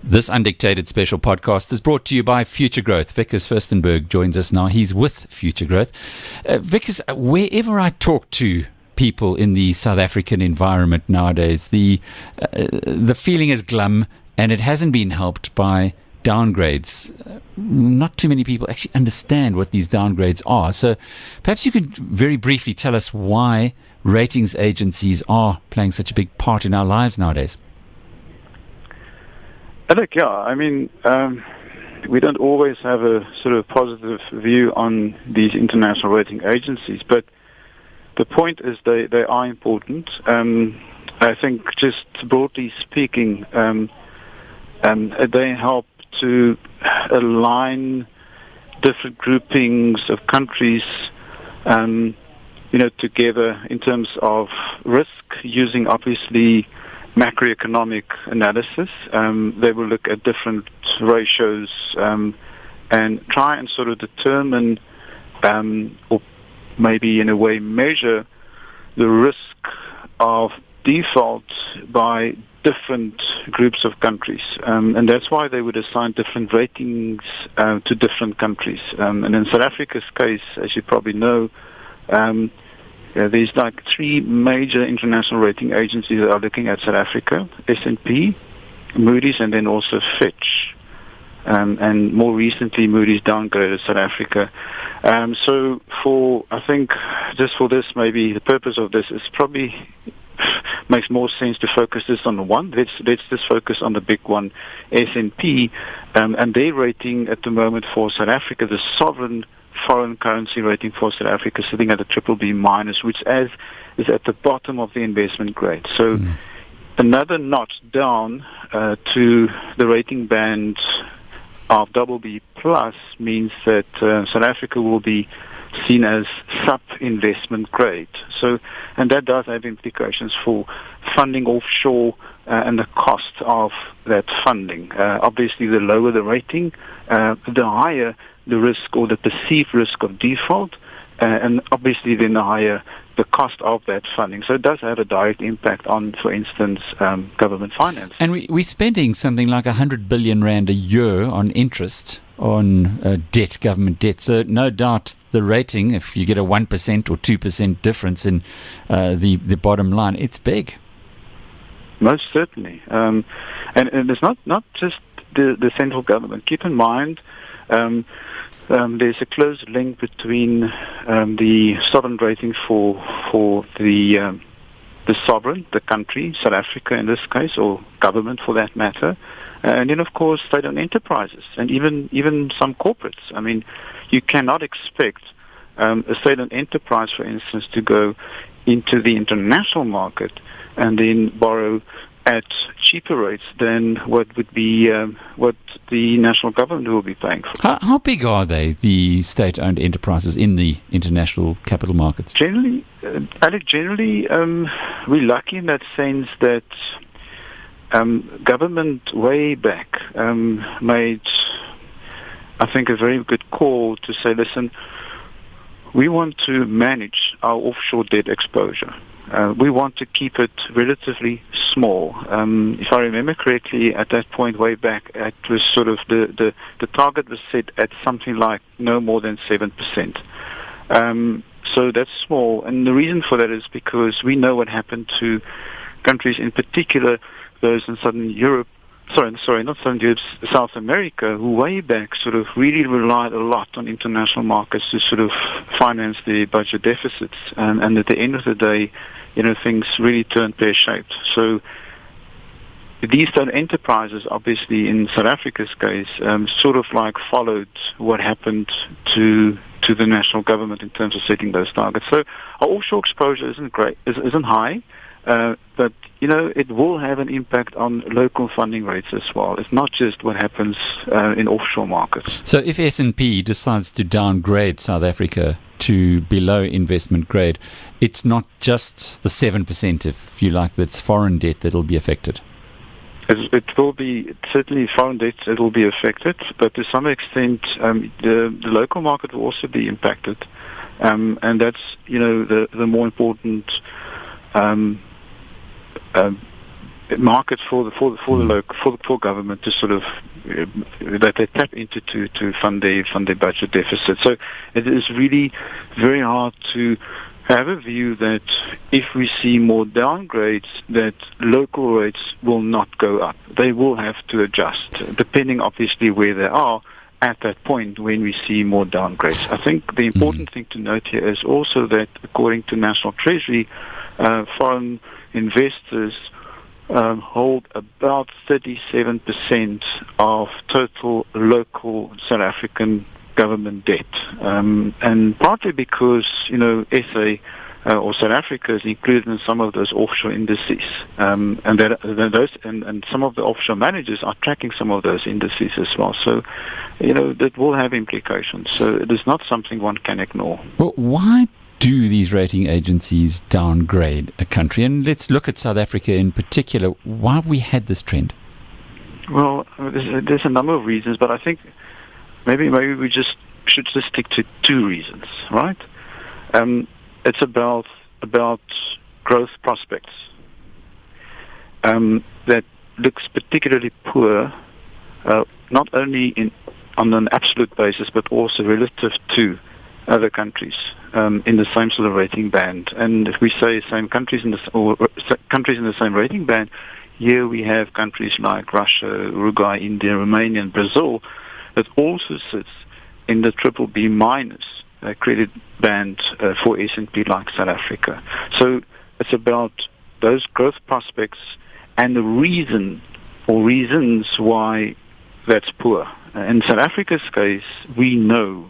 This Undictated special podcast is brought to you by Future Growth. Wikus Furstenberg joins us now. He's with Future Growth. Wikus, wherever I talk to people in the South African environment nowadays, the feeling is glum, and it hasn't been helped by downgrades. Not too many people actually understand what these downgrades are. So perhaps you could very briefly tell us why ratings agencies are playing such a big part in our lives nowadays. Alec, we don't always have a sort of positive view on these international rating agencies, but the point is they are important. I think just broadly speaking, they help to align different groupings of countries together in terms of risk, using obviously macroeconomic analysis. They will look at different ratios and try and sort of determine or maybe in a way measure the risk of default by different groups of countries. And that's why they would assign different ratings to different countries. And in South Africa's case, as you probably know, there's like three major international rating agencies that are looking at South Africa: S&P, Moody's, and then also Fitch. And more recently, Moody's downgraded South Africa. So I think just for this, maybe the purpose of this is probably makes more sense to focus this on the one. Let's just focus on the big one, S&P, and their rating at the moment for South Africa, the sovereign foreign currency rating for South Africa, sitting at a BBB minus, which is at the bottom of the investment grade. So another notch down to the rating band of BB plus means that South Africa will be seen as sub-investment grade. So, and that does have implications for funding offshore and the cost of that funding. Obviously, the lower the rating, the higher the risk or the perceived risk of default, and obviously then the higher the cost of that funding. So it does have a direct impact on, for instance, government finance. And we're spending something like 100 billion rand a year on interest on debt, government debt. So no doubt the rating, if you get a 1% or 2% difference in the bottom line, it's big. Most certainly. And it's not just the central government. Keep in mind, there's a close link between the sovereign rating for the sovereign, the country, South Africa in this case, or government for that matter, and then of course state-owned enterprises and even some corporates. I mean, you cannot expect a state-owned enterprise, for instance, to go into the international market and then borrow at cheaper rates than what would be what the national government will be paying for. How big are they, the state-owned enterprises in the international capital markets? Generally, Alec, we're lucky in that sense that government way back made, I think, a very good call to say, listen, we want to manage our offshore debt exposure. We want to keep it relatively small. If I remember correctly, at that point way back, it was sort of the target was set at something like no more than 7%. So that's small. And the reason for that is because we know what happened to countries, in particular those in Southern Europe, not Southern Europe, South America, who way back sort of really relied a lot on international markets to sort of finance the budget deficits. And at the end of the day, things really turned pear-shaped. So these enterprises, obviously in South Africa's case, sort of like followed what happened to the national government in terms of setting those targets. So our offshore exposure isn't high, but it will have an impact on local funding rates as well. It's not just what happens in offshore markets. So if S&P decides to downgrade South Africa to below investment grade, it's not just the 7%, if you like, that's foreign debt that will be affected. It will be, certainly foreign debt, it will be affected, but to some extent the local market will also be impacted. And that's, the more important market for government to sort of that they tap into to fund their budget deficit. So it is really very hard to have a view that if we see more downgrades, that local rates will not go up. They will have to adjust, depending obviously where they are at that point when we see more downgrades. I think the important thing to note here is also that according to National Treasury, foreign investors hold about 37% of total local South African government debt, and partly because SA or South Africa is included in some of those offshore indices, and some of the offshore managers are tracking some of those indices as well. So, that will have implications. So it is not something one can ignore. Well, why do these rating agencies downgrade a country? And let's look at South Africa in particular. Why have we had this trend? Well, there's a number of reasons, but I think maybe we should just stick to two reasons, right? It's about growth prospects that looks particularly poor, not only on an absolute basis, but also relative to other countries in the same sort of rating band. And if we say same countries countries in the same rating band, here we have countries like Russia, Uruguay, India, Romania, and Brazil that also sits in the BBB minus credit band for S&P like South Africa. So it's about those growth prospects and the reason or reasons why that's poor. In South Africa's case, we know,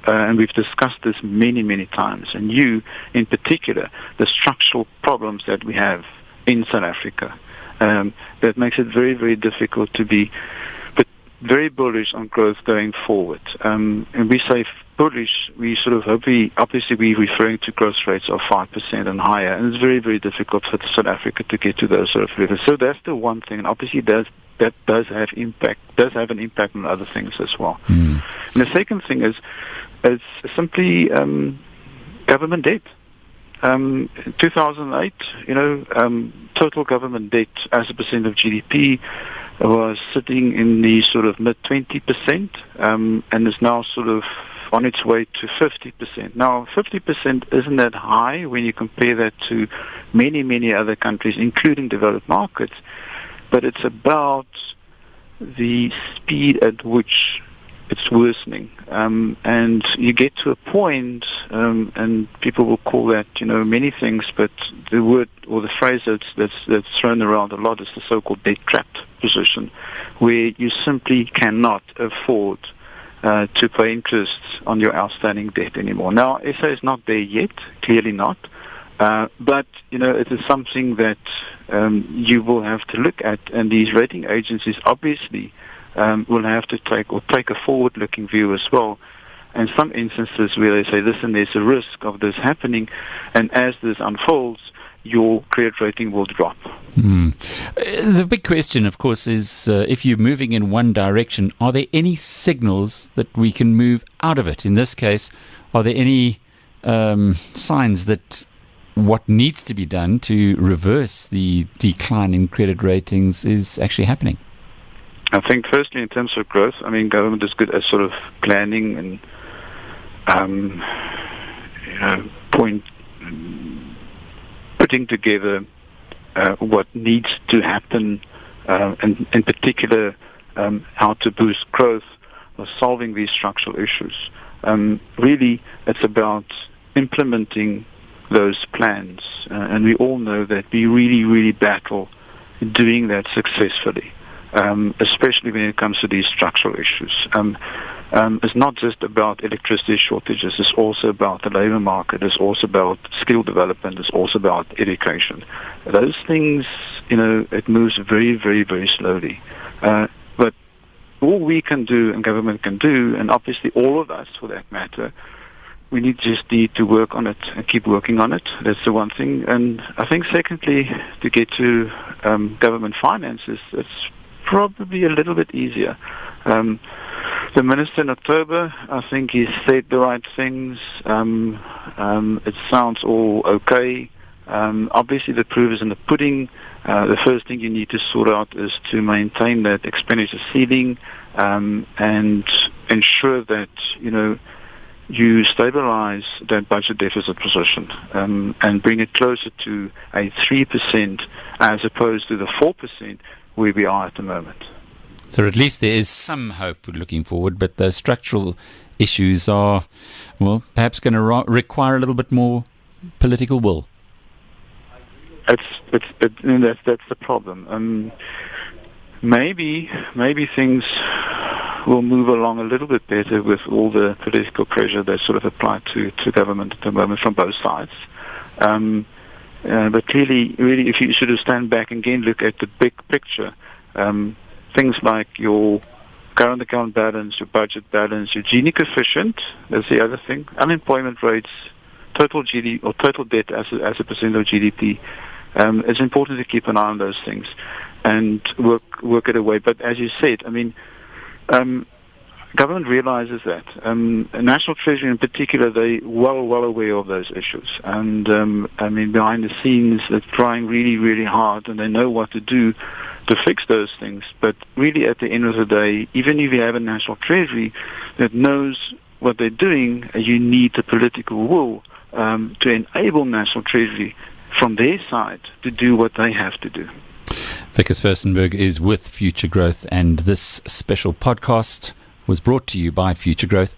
and we've discussed this many, many times, and you in particular, the structural problems that we have in South Africa, that makes it very, very difficult to be very bullish on growth going forward. And we say bullish, we sort of obviously we're referring to growth rates of 5% and higher, and it's very, very difficult for South Africa to get to those sort of levels. So that's the one thing, and obviously that does have an impact on other things as well. And the second thing is simply government debt. 2008, total government debt as a percent of GDP was sitting in the sort of mid-20%, and is now sort of on its way to 50%. Now, 50% isn't that high when you compare that to many, many other countries, including developed markets, but it's about the speed at which it's worsening. And you get to a point, and people will call that, many things, but the word or the phrase that's thrown around a lot is the so-called debt trapped position, where you simply cannot afford to pay interest on your outstanding debt anymore. Now, SA is not there yet, clearly not, but, it is something that you will have to look at, and these rating agencies obviously will have to take a forward-looking view as well. And some instances where they say, listen, there's a risk of this happening, and as this unfolds, your credit rating will drop. The big question, of course, is if you're moving in one direction, are there any signals that we can move out of it? In this case, are there any signs that what needs to be done to reverse the decline in credit ratings is actually happening? I think firstly in terms of growth, government is good at sort of planning and putting together what needs to happen, and in particular how to boost growth or solving these structural issues. Really, it's about implementing those plans, and we all know that we really, really battle doing that successfully. Especially when it comes to these structural issues. It's not just about electricity shortages, it's also about the labor market, it's also about skill development, it's also about education. Those things, it moves very, very, very slowly. But all we can do and government can do, and obviously all of us for that matter, we just need to work on it and keep working on it. That's the one thing. And I think secondly, to get to government finances, it's probably a little bit easier. The minister in October, I think he said the right things. It sounds all okay. Obviously, the proof is in the pudding. The first thing you need to sort out is to maintain that expenditure ceiling and ensure that, you stabilize that budget deficit position and bring it closer to a 3% as opposed to the 4% where we are at the moment. So at least there is some hope looking forward, but the structural issues are, well, perhaps going to require a little bit more political will. That's the problem. Maybe things will move along a little bit better with all the political pressure that's sort of applied to government at the moment from both sides. But clearly, really, if you sort of stand back and again look at the big picture, things like your current account balance, your budget balance, your Gini coefficient, that's the other thing, unemployment rates, total GDP or total debt as a percent of GDP. It's important to keep an eye on those things and work it away. But as you said, government realizes that. National Treasury in particular, they well aware of those issues. And, behind the scenes, they're trying really, really hard, and they know what to do to fix those things. But really, at the end of the day, even if you have a National Treasury that knows what they're doing, you need the political will to enable National Treasury from their side to do what they have to do. Wikus Furstenberg is with Future Growth, and this special podcast was brought to you by Future Growth.